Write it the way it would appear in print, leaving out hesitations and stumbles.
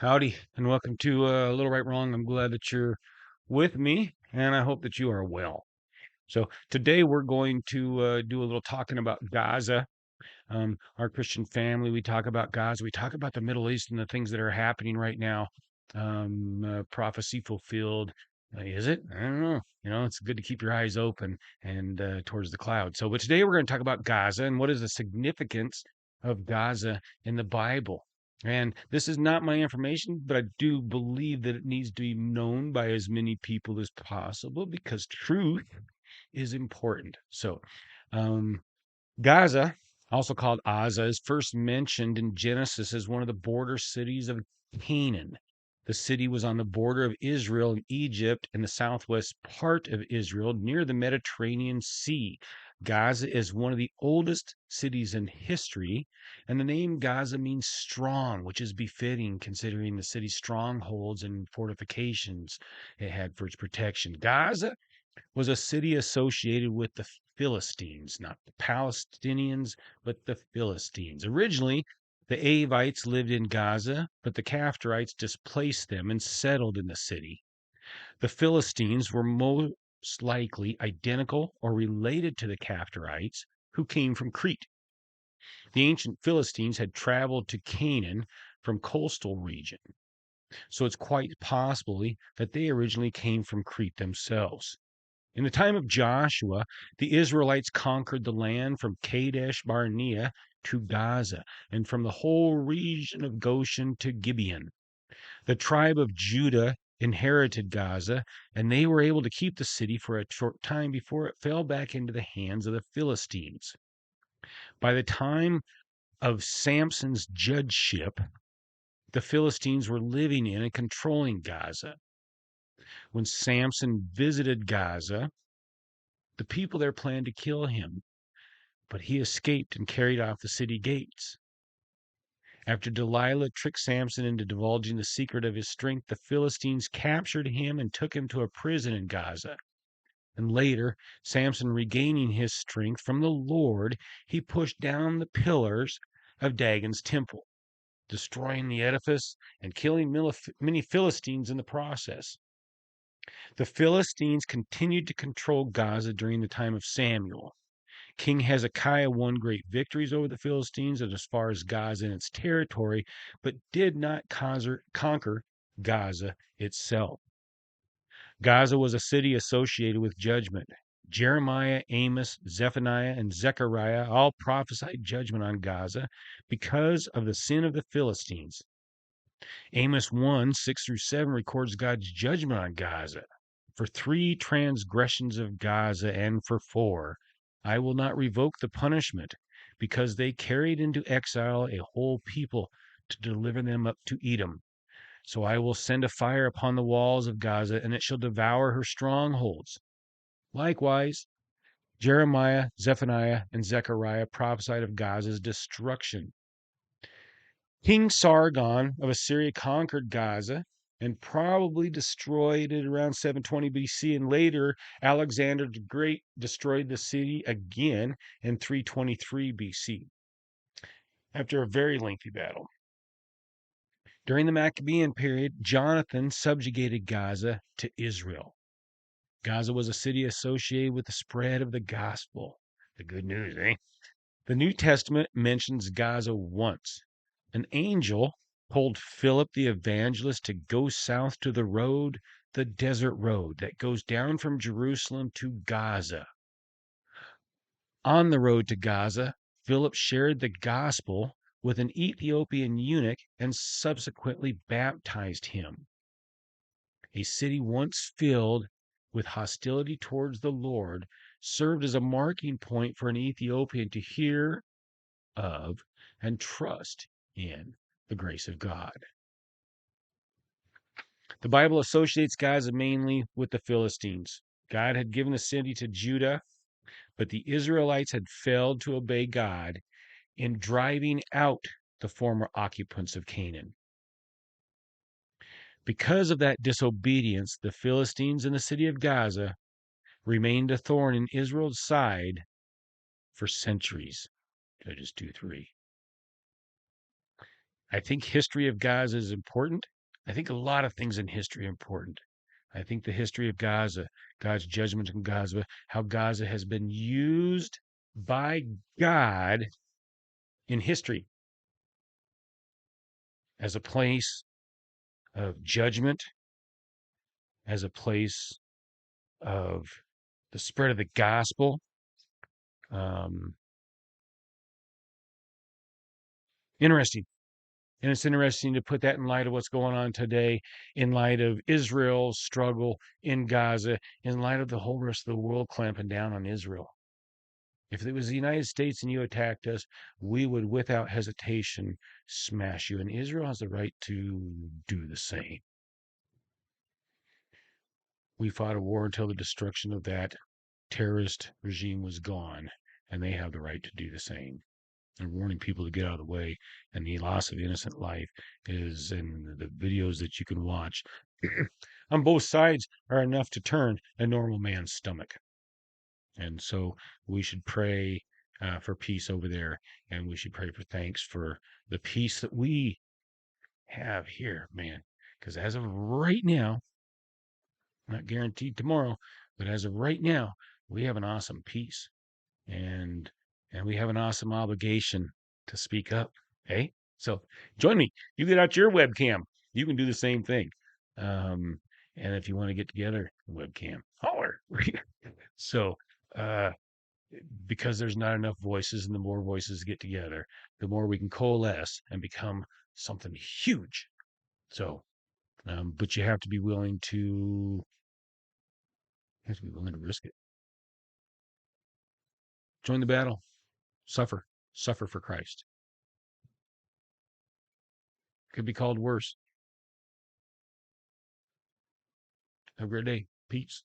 Howdy, and welcome to A Little Right Wrong. I'm glad that you're with me, and I hope that you are well. So, today we're going to do a little talking about Gaza. Our Christian family, we talk about Gaza, we talk about the Middle East and the things that are happening right now. Prophecy fulfilled. Is it? I don't know. It's good to keep your eyes open and towards the cloud. But today we're going to talk about Gaza and what is the significance of Gaza in the Bible. And this is not my information, but I do believe that it needs to be known by as many people as possible because truth is important. Um, Gaza, also called Aza, is first mentioned in Genesis as one of the border cities of Canaan. The city was on the border of Israel and Egypt in the southwest part of Israel near the Mediterranean Sea. Gaza is one of the oldest cities in history, and the name Gaza means strong, which is befitting considering the city's strongholds and fortifications it had for its protection. Gaza was a city associated with the Philistines, not the Palestinians, but the Philistines. Originally, the Avites lived in Gaza, but the Caphtorites displaced them and settled in the city. The Philistines were most likely identical or related to the Caphtorites, who came from Crete. The ancient Philistines had traveled to Canaan from coastal region, so it's quite possibly that they originally came from Crete themselves. In the time of Joshua, the Israelites conquered the land from Kadesh Barnea to Gaza, and from the whole region of Goshen to Gibeon. The tribe of Judah inherited Gaza, and they were able to keep the city for a short time before it fell back into the hands of the Philistines. By the time of Samson's judgeship, the Philistines were living in and controlling Gaza. When Samson visited Gaza, the people there planned to kill him, but he escaped and carried off the city gates. After Delilah tricked Samson into divulging the secret of his strength, the Philistines captured him and took him to a prison in Gaza. And later, Samson regaining his strength from the Lord, he pushed down the pillars of Dagon's temple, destroying the edifice and killing many Philistines in the process. The Philistines continued to control Gaza during the time of Samuel. King Hezekiah won great victories over the Philistines and as far as Gaza and its territory, but did not conquer Gaza itself. Gaza was a city associated with judgment. Jeremiah, Amos, Zephaniah, and Zechariah all prophesied judgment on Gaza because of the sin of the Philistines. Amos 1 6 through 7 records God's judgment on Gaza. For 3 transgressions of Gaza and for 4, I will not revoke the punishment, because they carried into exile a whole people to deliver them up to Edom. So I will send a fire upon the walls of Gaza, and it shall devour her strongholds. Likewise, Jeremiah, Zephaniah, and Zechariah prophesied of Gaza's destruction. King Sargon of Assyria conquered Gaza and probably destroyed it around 720 BC. And later, Alexander the Great destroyed the city again in 323 BC after a very lengthy battle. During the Maccabean period, Jonathan subjugated Gaza to Israel. Gaza was a city associated with the spread of the gospel. The good news, eh? The New Testament mentions Gaza once. An angel told Philip the evangelist to go south to the road, the desert road that goes down from Jerusalem to Gaza. On the road to Gaza, Philip shared the gospel with an Ethiopian eunuch and subsequently baptized him. A city once filled with hostility towards the Lord served as a marking point for an Ethiopian to hear of and trust in the grace of God. The Bible associates Gaza mainly with the Philistines. God had given the city to Judah, but the Israelites had failed to obey God in driving out the former occupants of Canaan. Because of that disobedience, the Philistines in the city of Gaza remained a thorn in Israel's side for centuries. Judges 2:3. I think history of Gaza is important. I think a lot of things in history are important. I think the history of Gaza, God's judgment in Gaza, how Gaza has been used by God in history as a place of judgment, as a place of the spread of the gospel. Um, Interesting. And it's interesting to put that in light of what's going on today, in light of Israel's struggle in Gaza, in light of the whole rest of the world clamping down on Israel. If it was the United States and you attacked us, we would, without hesitation, smash you. And Israel has the right to do the same. We fought a war until the destruction of that terrorist regime was gone, and they have the right to do the same. And warning people to get out of the way. And the loss of innocent life is in the videos that you can watch on both sides are enough to turn a normal man's stomach. And so we should pray for peace over there, and we should pray for thanks for the peace that we have here, man. Because as of right now, not guaranteed tomorrow, but as of right now, we have an awesome peace, and we have an awesome obligation to speak up. Hey, so join me. You get out your webcam. You can do the same thing. Um, and if you want to get together, webcam, holler. So, uh, because there's not enough voices, and the more voices get together, the more we can coalesce and become something huge. So, but you have to be willing to risk it. Join the battle. Suffer. Suffer for Christ. Could be called worse. Have a great day. Peace.